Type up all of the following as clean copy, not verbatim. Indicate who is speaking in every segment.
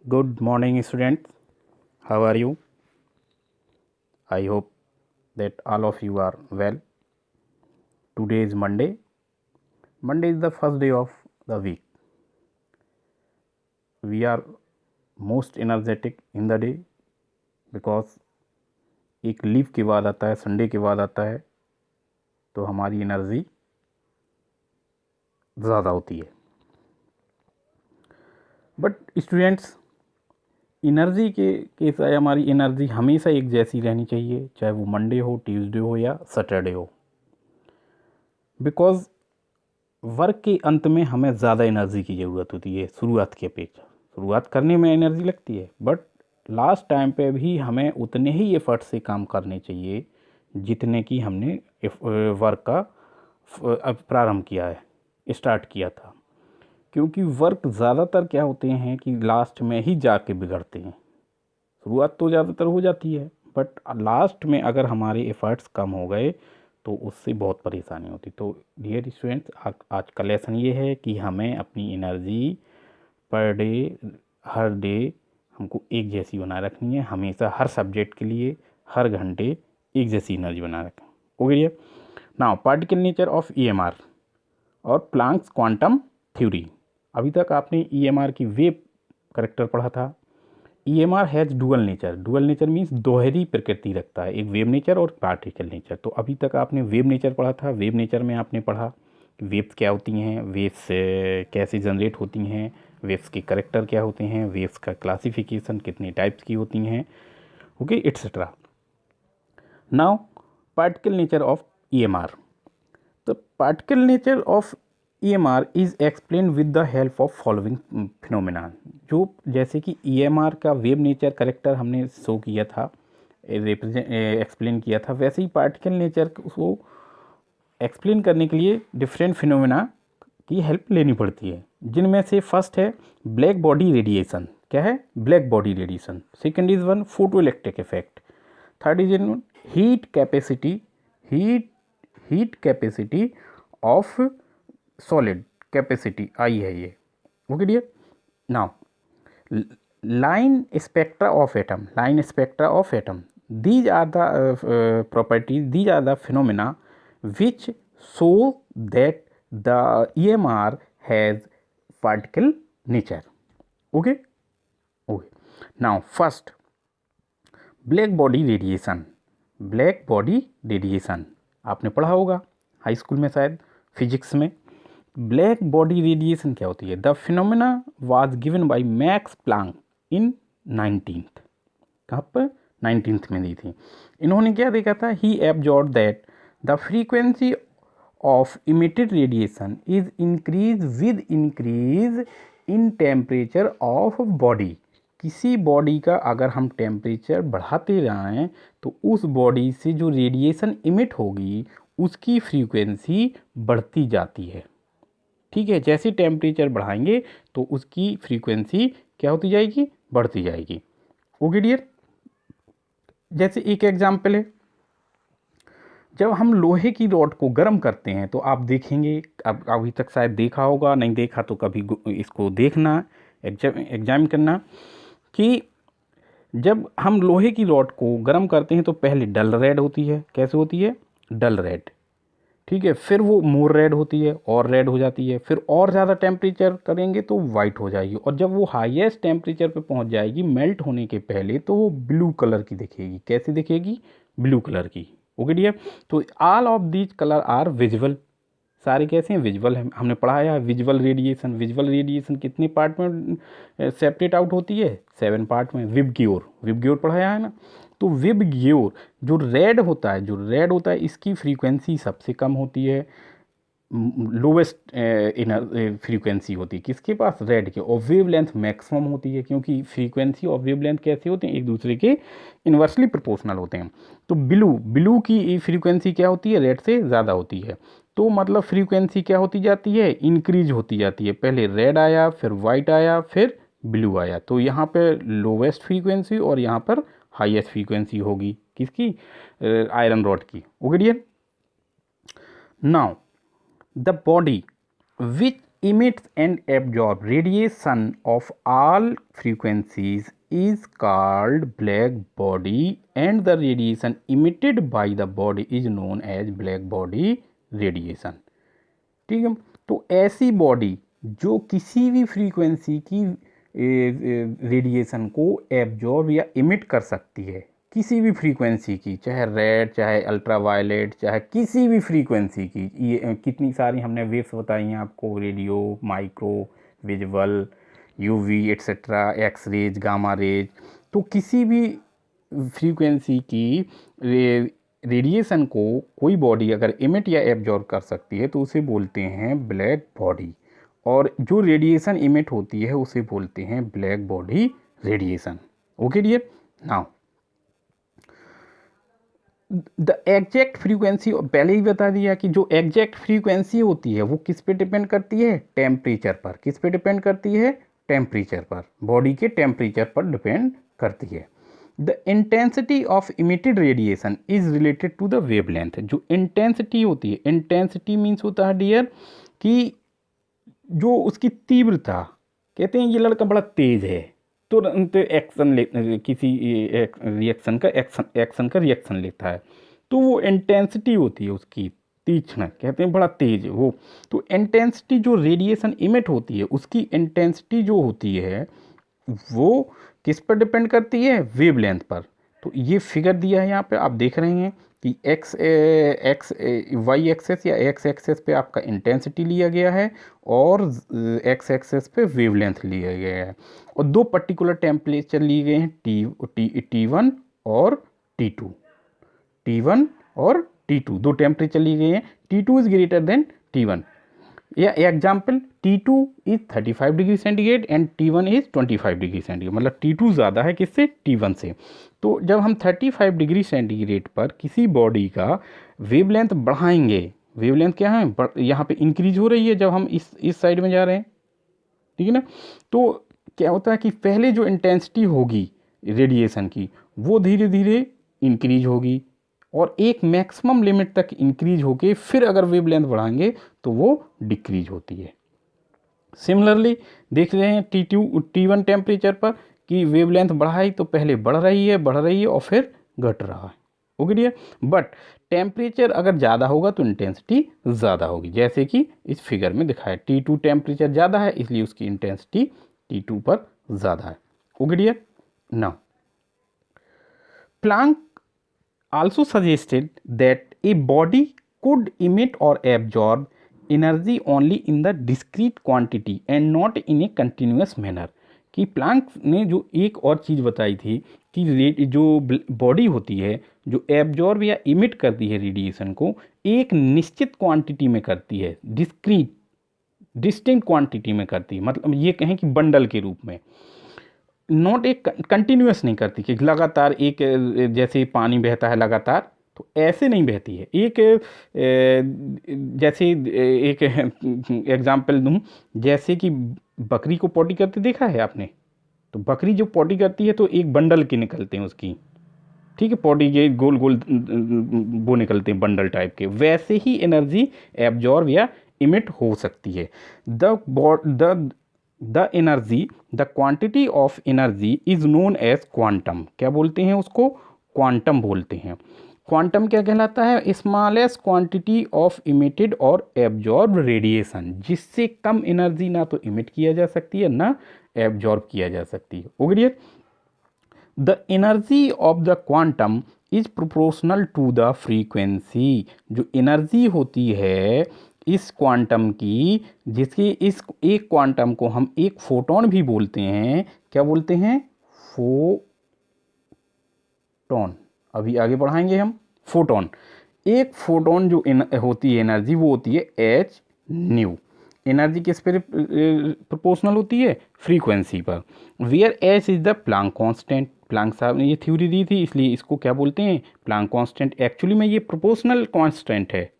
Speaker 1: Good morning, students. How are you? I hope that all of you are well. Today is Monday. Monday is the first day of the week. We are most energetic in the day because एक leave के बाद आता है, Sunday के बाद आता है, तो हमारी एनर्जी ज़्यादा होती है. बट स्टूडेंट्स, एनर्जी के केस है, हमारी एनर्जी हमेशा एक जैसी रहनी चाहिए, चाहे वो मंडे हो, ट्यूसडे हो या सैटरडे हो. बिकॉज वर्क के अंत में हमें ज़्यादा एनर्जी की ज़रूरत होती है शुरुआत की अपेक्षा. शुरुआत करने में एनर्जी लगती है, बट लास्ट टाइम पे भी हमें उतने ही एफर्ट से काम करने चाहिए जितने की हमने वर्क का प्रारंभ किया है, स्टार्ट किया था. क्योंकि वर्क ज़्यादातर क्या होते हैं कि लास्ट में ही जाके बिगड़ते हैं. शुरुआत तो ज़्यादातर हो जाती है, बट लास्ट में अगर हमारे एफर्ट्स कम हो गए तो उससे बहुत परेशानी होती. तो डियर स्टूडेंट्स, आज का लेसन ये है कि हमें अपनी एनर्जी पर डे, हर डे हमको एक जैसी बनाए रखनी है. हमेशा हर सब्जेक्ट के लिए हर घंटे एक जैसी एनर्जी बनाए रखें. Okay dear. Now particle nature of EMR और प्लैंक्स क्वांटम थ्योरी. अभी तक आपने ईएमआर की वेव करेक्टर पढ़ा था. EMR has dual nature. Dual nature means दोहरी प्रकृति रखता है, एक वेव नेचर और पार्टिकल नेचर. तो अभी तक आपने वेव नेचर पढ़ा था. वेव नेचर में आपने पढ़ा वेव्स क्या होती हैं, वेव्स कैसे जनरेट होती हैं, वेव्स के करेक्टर क्या होते हैं, वेव्स का क्लासिफिकेशन कितने टाइप्स की होती हैं, okay, etcetera. Now particle nature of EMR. तो particle nature of EMR is explain with the help of following phenomena. जो जैसे कि EMR का वेव नेचर करेक्टर हमने शो किया था, एक्सप्लेन किया था, वैसे ही पार्टिकल नेचर को एक्सप्लेन करने के लिए डिफरेंट फिनोमेना की हेल्प लेनी पड़ती है, जिनमें से फर्स्ट है ब्लैक बॉडी रेडिएशन. क्या है? Black body radiation. Second is one photo electric effect. Third is in heat capacity, heat capacity of solid capacity आई है ये. Okay dear. Now line spectra of atom. Line spectra of atom. These are the properties, these are the phenomena which show that the EMR has particle nature. Okay. Now first, black body radiation. Black body radiation आपने पढ़ा होगा high school में, शायद physics में. Black body radiation क्या होती है? The phenomena was given by max Planck in 19th. कहाँ पर? 19th में दी थी. इन्होंने क्या देखा था? He absorb that the frequency of emitted radiation is increased with increase in temperature of body. किसी बॉडी का अगर हम टेम्परेचर बढ़ाते रहें तो उस बॉडी से जो रेडिएशन इमिट होगी उसकी फ्रीक्वेंसी बढ़ती जाती है. ठीक है, जैसे टेम्परेचर बढ़ाएंगे तो उसकी फ्रीक्वेंसी क्या होती जाएगी? बढ़ती जाएगी. Okay dear. जैसे एक एग्जाम्पल है, जब हम लोहे की रॉड को गर्म करते हैं तो आप देखेंगे, अब अभी तक शायद देखा होगा, नहीं देखा तो कभी इसको देखना, एग्जाम करना, कि जब हम लोहे की रॉड को गर्म करते हैं तो पहले डल रेड होती है. कैसे होती है? डल रेड. ठीक है, फिर वो मोर रेड होती है और रेड हो जाती है. फिर और ज़्यादा टेम्परेचर करेंगे तो वाइट हो जाएगी, और जब वो हाईएस्ट टेम्परेचर पे पहुंच जाएगी मेल्ट होने के पहले तो वो ब्लू कलर की दिखेगी. कैसी दिखेगी? ब्लू कलर की. Okay dear. तो all of these colour are visual. सारे कैसे हैं? विजुअल है. हमने पढ़ाया विजुअल रेडिएशन. विजुअल रेडिएशन कितने पार्ट में सेपरेट आउट होती है? 7 पार्ट में. विबग्योर, विबग्योर पढ़ाया है ना. तो विबग्योर जो रेड होता है, इसकी फ्रीक्वेंसी सबसे कम होती है, लोवेस्ट फ्रीक्वेंसी होती है किसके पास? रेड के. और वेव लेंथ मैक्सिमम होती है, क्योंकि फ्रीक्वेंसी और वेव लेंथ कैसे होते हैं? एक दूसरे के इन्वर्सली प्रोपोर्शनल होते हैं. तो ब्लू की फ्रीक्वेंसी क्या होती है? रेड से ज़्यादा होती है. तो मतलब फ्रीक्वेंसी क्या होती जाती है? इंक्रीज होती जाती है. पहले रेड आया, फिर वाइट आया, फिर ब्लू आया. तो यहाँ पर लोवेस्ट फ्रीक्वेंसी और यहाँ पर हाईएस्ट फ्रीक्वेंसी होगी किसकी? आयरन रॉड की. Okay dear. Now the body which emits and absorbs radiation of all frequencies is called black body, and the radiation emitted by the body is known as black body radiation. ठीक है, तो ऐसी body जो किसी भी frequency की radiation को absorb या इमिट कर सकती है, किसी भी फ्रीक्वेंसी की, चाहे रेड, चाहे अल्ट्रावायलेट, चाहे किसी भी फ्रीक्वेंसी की। ये कितनी सारी हमने वेव्स बताई हैं आपको, radio, micro, visual, UV etcetera, X rays, gamma rays. तो किसी भी फ्रीक्वेंसी की रेडिएशन को कोई बॉडी अगर इमिट या एब्जॉर्ब कर सकती है तो उसे बोलते हैं ब्लैक बॉडी, और जो रेडिएशन इमिट होती है उसे बोलते हैं black body radiation. Okay dear, now the exact frequency, पहले ही बता दिया कि जो एग्जैक्ट फ्रीक्वेंसी होती है वो किस पे डिपेंड करती है, टेम्परेचर पर। किस पे डिपेंड करती है, टेम्परेचर पर, बॉडी के टेम्परेचर पर डिपेंड करती है। The intensity of emitted radiation is related to the wavelength. जो इंटेंसिटी होती है, इंटेंसिटी मीन्स होता है डियर कि जो उसकी तीव्रता, कहते हैं ये लड़का बड़ा तेज है, तुरंत एक्शन किसी रिएक्शन का रिएक्शन लेता है, तो वो इंटेंसिटी होती है उसकी, तीक्ष्ण, कहते हैं बड़ा तेज वो। तो इंटेंसिटी जो रेडिएशन इमिट होती है उसकी इंटेंसिटी जो होती है वो किस पर डिपेंड करती है, वेवलेंथ पर। तो ये फिगर दिया है यहाँ पे, आप देख रहे हैं कि वाई एक्सेस या एक्स एक्सेस पे आपका इंटेंसिटी लिया गया है और एक्स एक्सेस पे वेवलेंथ लिया गया है, और दो पर्टिकुलर टेम्परेचर लिए गए हैं, T1 और T2 और T2 दो टेम्परेचर लिए गए हैं। T2 is greater than T1, या example T2 is 35 degree centigrade and T1 is 25 degree centigrade, मतलब T2 ज़्यादा है किससे, T1 से। तो जब हम 35 डिग्री सेंटीग्रेड पर किसी बॉडी का वेवलेंथ बढ़ाएंगे, वेवलेंथ क्या है, यहाँ पे इंक्रीज हो रही है जब हम इस साइड में जा रहे हैं, ठीक है ना। तो क्या होता है कि पहले जो इंटेंसिटी होगी रेडिएशन की वो धीरे धीरे इंक्रीज होगी और एक मैक्सिमम लिमिट तक इंक्रीज होके फिर अगर वेवलेंथ बढ़ाएंगे तो वो डिक्रीज होती है। सिमिलरली देख रहे हैं T1 टेम्परेचर पर कि वेवलेंथ बढ़ाई तो पहले बढ़ रही है और फिर घट रहा है। ओके डियर, बट टेम्परेचर अगर ज़्यादा होगा तो इंटेंसिटी ज़्यादा होगी, जैसे कि इस फिगर में दिखाया T2 टेम्परेचर ज़्यादा है इसलिए उसकी इंटेंसिटी T2 पर ज़्यादा है। Okay dear, now Planck also suggested that a body could emit or absorb energy only in the discrete quantity and not in a continuous manner। कि प्लैंक ने जो एक और चीज़ बताई थी कि जो बॉडी होती है जो एब्जॉर्ब या इमिट करती है रेडिएशन को एक निश्चित क्वांटिटी में करती है, डिस्टिंक्ट क्वांटिटी में करती है, मतलब ये कहें कि बंडल के रूप में, नॉट एक कंटिन्यूस नहीं करती कि लगातार एक, जैसे पानी बहता है लगातार, तो ऐसे नहीं बहती है। एक जैसे एक एग्जांपल दूं, जैसे कि बकरी को पॉटी करते देखा है आपने, तो बकरी जो पॉटी करती है तो एक बंडल के निकलते हैं उसकी, ठीक है, पॉटी के गोल गोल वो निकलते हैं बंडल टाइप के, वैसे ही एनर्जी एब्जॉर्ब या इमिट हो सकती है। The energy, the quantity of energy is known as quantum. क्या बोलते हैं उसको, क्वांटम बोलते हैं। क्वांटम क्या कहलाता है, स्मॉलेस्ट क्वांटिटी ऑफ इमिटेड और एब्जॉर्ब रेडिएशन, जिससे कम एनर्जी ना तो इमिट किया जा सकती है ना एब्जॉर्ब किया जा सकती है। Okay dear, the energy of the quantum is proportional to the frequency. जो एनर्जी होती है इस क्वांटम की, जिसकी इस एक क्वांटम को हम एक फोटोन भी बोलते हैं, क्या बोलते हैं, फोटोन। अभी आगे बढ़ाएंगे हम, फोटोन। एक फोटोन जो होती है एनर्जी वो होती है एच न्यू। एनर्जी किस पर प्रोपोर्शनल होती है, फ्रीक्वेंसी पर। Where H is the Planck constant. Planck साहब ने ये थ्योरी दी थी इसलिए इसको क्या बोलते हैं, प्लैंक कांस्टेंट। एक्चुअली में ये प्रोपोर्शनल कांस्टेंट है,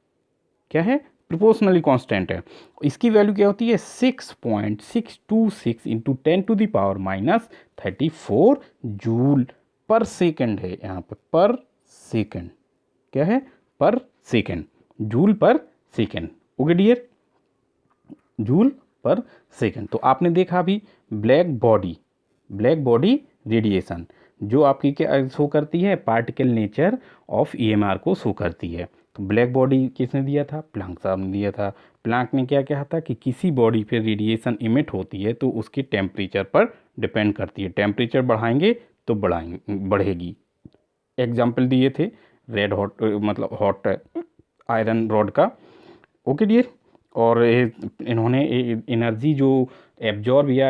Speaker 1: क्या है, प्रोपोर्शनली कांस्टेंट है। इसकी वैल्यू क्या होती है, 6.626 इंटू 10⁻⁻34 जूल पर सेकेंड है, यहाँ पे पर सेकेंड, क्या है, per second, joule per second. Okay dear, joule per second. तो आपने देखा अभी ब्लैक बॉडी रेडिएशन जो आपकी क्या शो करती है, पार्टिकल नेचर ऑफ ईएमआर को शो करती है। तो ब्लैक बॉडी किसने दिया था, प्लांक साहब ने दिया था। प्लांक ने क्या कहा था कि किसी बॉडी पे रेडिएशन इमिट होती है तो उसकी टेम्परेचर पर डिपेंड करती है, टेम्परेचर बढ़ाएंगे तो बढ़ेगी। एग्जाम्पल दिए थे रेड हॉट मतलब हॉट आयरन रॉड का। Okay dear. और इन्होंने एनर्जी जो एब्जॉर्ब या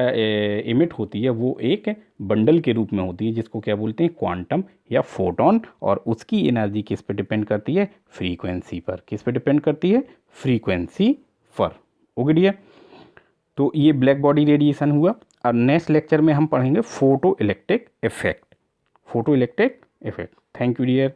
Speaker 1: इमिट होती है वो एक बंडल के रूप में होती है जिसको क्या बोलते हैं, क्वांटम या फोटोन। और उसकी एनर्जी किस पे डिपेंड करती है, फ्रीक्वेंसी पर। किस पे डिपेंड करती है, फ्रीक्वेंसी पर। Okay dear. तो ये ब्लैक बॉडी रेडिएशन हुआ। और नेक्स्ट लेक्चर में हम पढ़ेंगे photo electric effect. Thank you dear.